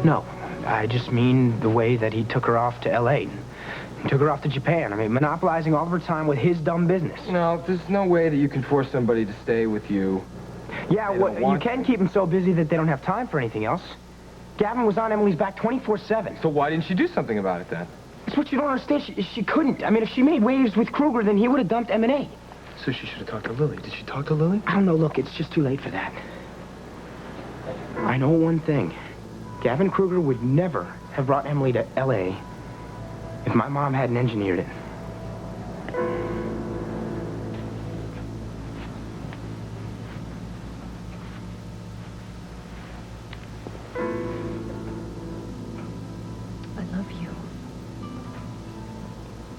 No, I just mean the way that he took her off to L.A. He took her off to Japan. I mean, monopolizing all of her time with his dumb business. No, there's no way that you can force somebody to stay with you. Yeah, well, you can keep them so busy that they don't have time for anything else. Gavin was on Emily's back 24/7. So why didn't she do something about it then? It's what you don't understand. She couldn't. I mean, if she made waves with Kruger, then he would have dumped M&A. So she should have talked to Lily. Did she talk to Lily? I don't know. Look, it's just too late for that. I know one thing. Gavin Kruger would never have brought Emily to L.A. if my mom hadn't engineered it. I love you.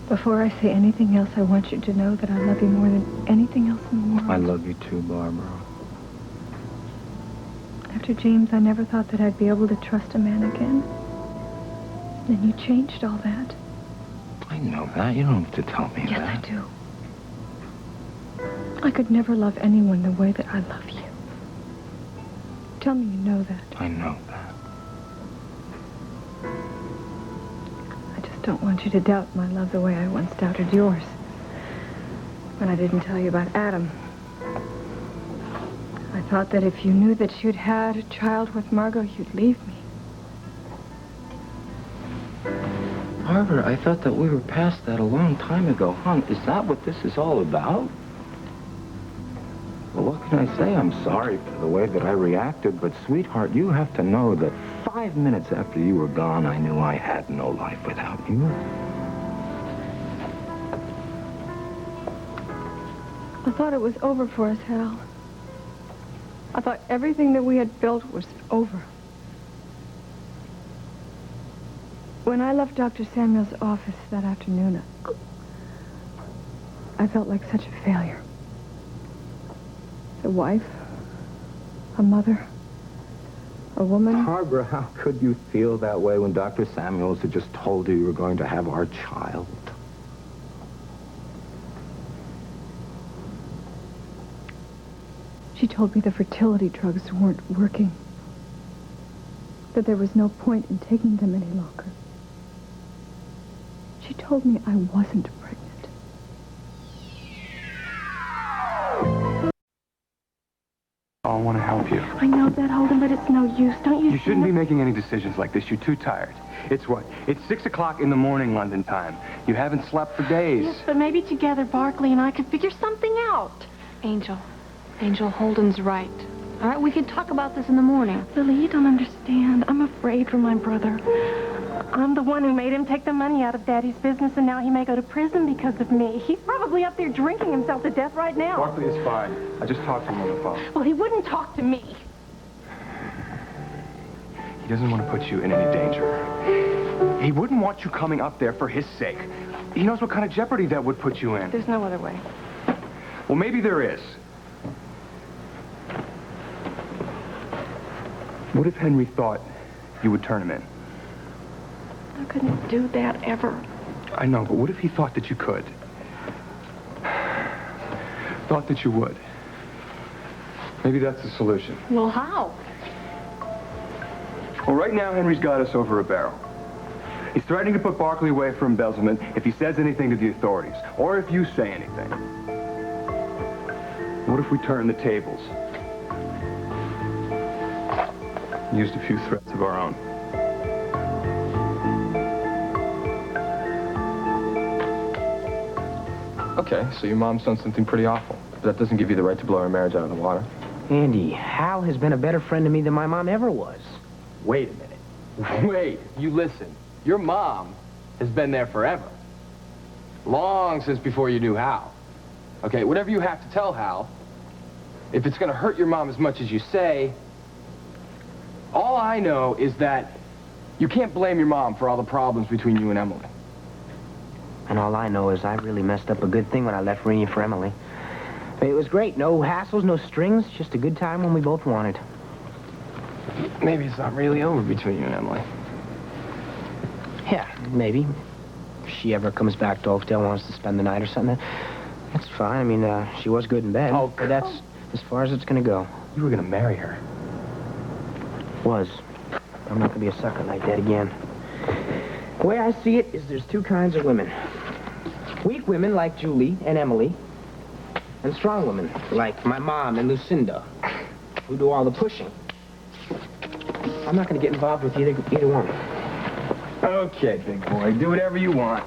Before I say anything else, I want you to know that I love you more than anything else in the world. I love you too, Barbara. After James, I never thought that I'd be able to trust a man again. Then you changed all that. I know that. You don't have to tell me that. Yes, I do. I could never love anyone the way that I love you. Tell me you know that. I know that. I just don't want you to doubt my love the way I once doubted yours. When I didn't tell you about Adam. I thought that if you knew that you'd had a child with Margot, you'd leave me. Barbara, I thought that we were past that a long time ago, hon. Is that what this is all about? Well, what can I say? I'm sorry for the way that I reacted, but sweetheart, you have to know that 5 minutes after you were gone, I knew I had no life without you. I thought it was over for us, Hal. I thought everything that we had built was over. When I left Dr. Samuel's office that afternoon, I felt like such a failure. A wife, a mother, a woman. Barbara, how could you feel that way when Dr. Samuels had just told you were going to have our child? She told me the fertility drugs weren't working. That there was no point in taking them any longer. She told me I wasn't pregnant. I want to help you. I know that, Holden, but it's no use. Don't you You shouldn't be making any decisions like this. You're too tired. It's what? It's 6 o'clock in the morning, London time. You haven't slept for days. Yes, but maybe together Barkley and I could figure something out. Angel, Holden's right. All right, we can talk about this in the morning. Lily, you don't understand. I'm afraid for my brother. I'm the one who made him take the money out of Daddy's business, and now he may go to prison because of me. He's probably up there drinking himself to death right now. Barkley is fine. I just talked to him on the phone. Well, he wouldn't talk to me. He doesn't want to put you in any danger. He wouldn't want you coming up there for his sake. He knows what kind of jeopardy that would put you in. There's no other way. Well, maybe there is. What if Henry thought you would turn him in? I couldn't do that ever. I know, but what if he thought that you could? Thought that you would? Maybe that's the solution. Well, how? Well, right now, Henry's got us over a barrel. He's threatening to put Barkley away for embezzlement if he says anything to the authorities, or if you say anything. What if we turn the tables? Used a few threats of our own. Okay, so your mom's done something pretty awful. But that doesn't give you the right to blow our marriage out of the water. Andy, Hal has been a better friend to me than my mom ever was. Wait a minute. Wait, you listen. Your mom has been there forever. Long since before you knew Hal. Okay, whatever you have to tell Hal, if it's going to hurt your mom as much as you say, all I know is that you can't blame your mom for all the problems between you and Emily. And all I know is I really messed up a good thing when I left Rena for Emily. It was great. No hassles, no strings. Just a good time when we both wanted. Maybe it's not really over between you and Emily. Yeah, maybe. If she ever comes back to Oakdale and wants to spend the night or something, that's fine. I mean, she was good in bed. Oh, but that's as far as it's going to go. You were going to marry her. Was. I'm not gonna be a sucker like that again. The way I see it is there's two kinds of women. Weak women like Julie and Emily, and strong women like my mom and Lucinda, who do all the pushing. I'm not gonna get involved with either one. Okay, big boy, do whatever you want.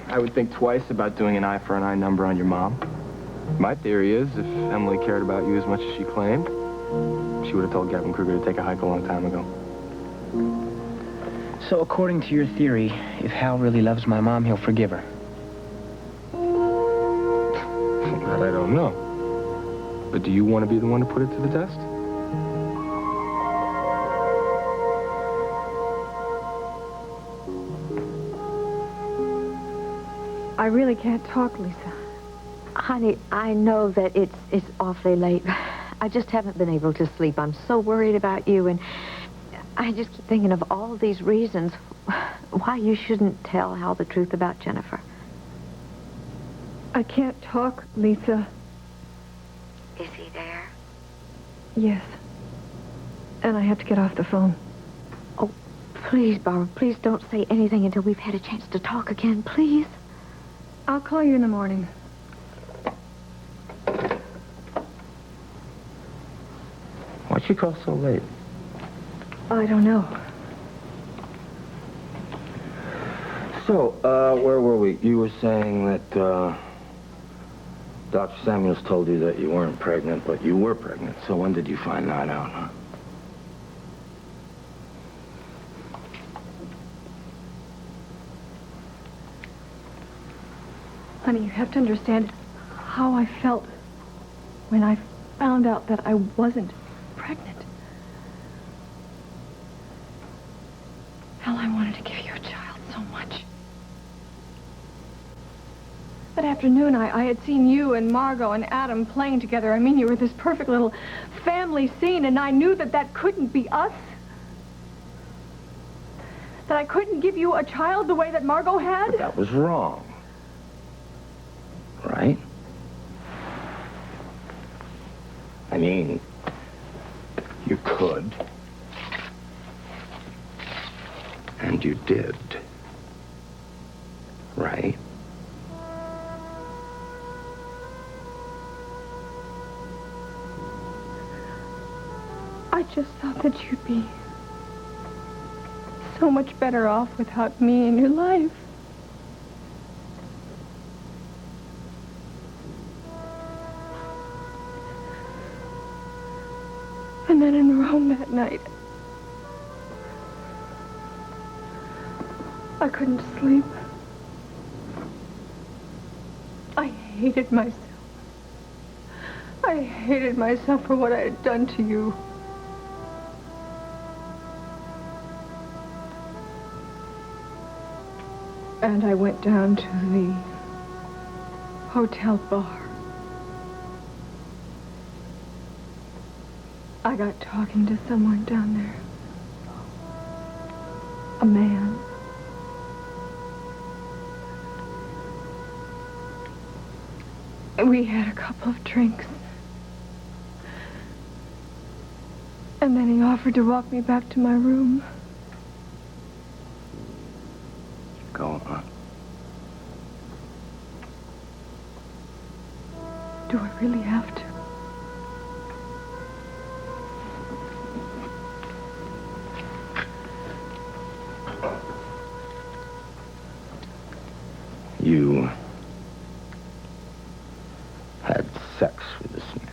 I would think twice about doing an eye-for-an-eye number on your mom. My theory is, if Emily cared about you as much as she claimed, she would have told Gavin Kruger to take a hike a long time ago. So according to your theory, if Hal really loves my mom, he'll forgive her. That I don't know. But do you want to be the one to put it to the test? I really can't talk, Lisa. Honey, I know that it's awfully late. I just haven't been able to sleep. I'm so worried about you, and I just keep thinking of all these reasons why you shouldn't tell Hal the truth about Jennifer. I can't talk, Lisa. Is he there? Yes. And I have to get off the phone. Oh, please, Barbara, please don't say anything until we've had a chance to talk again, please. I'll call you in the morning. Why'd she call so late? I don't know. So, where were we? You were saying that, Dr. Samuels told you that you weren't pregnant, but you were pregnant. So when did you find that out, huh? Honey, you have to understand how I felt when I found out that I wasn't pregnant. Hell, I wanted to give you a child so much. That afternoon, I had seen you and Margot and Adam playing together. I mean, you were this perfect little family scene, and I knew that that couldn't be us. That I couldn't give you a child the way that Margot had. But that was wrong. Right? I mean, you could. And you did. Right? I just thought that you'd be so much better off without me in your life. And then in Rome that night, I couldn't sleep. I hated myself. I hated myself for what I had done to you. And I went down to the hotel bar. I got talking to someone down there. A man. And we had a couple of drinks. And then he offered to walk me back to my room. Go on. Do I really have to? You had sex with this man.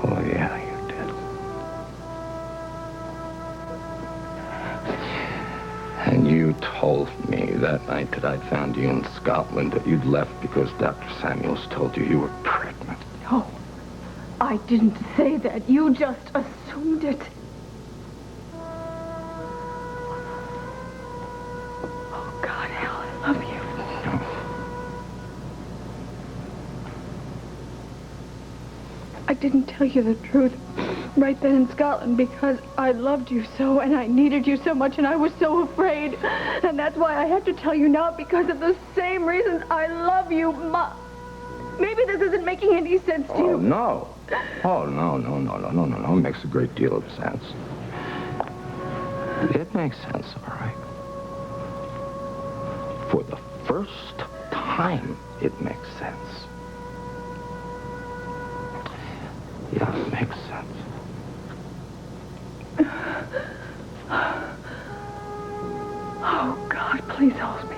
Oh, yeah, you did. And you told me that night that I'd found you in Scotland that you'd left because Dr. Samuels told you you were pregnant. No, I didn't say that. You just assumed it. Oh, God, Hal, I love you. I didn't tell you the truth right then in Scotland because I loved you so and I needed you so much and I was so afraid. And that's why I have to tell you now because of the same reasons I love you, Maybe this isn't making any sense to you. Oh, no. Oh, no. It makes a great deal of sense. It makes sense, all right. For the first time, it makes sense. Yeah, it makes sense. Oh, God, please help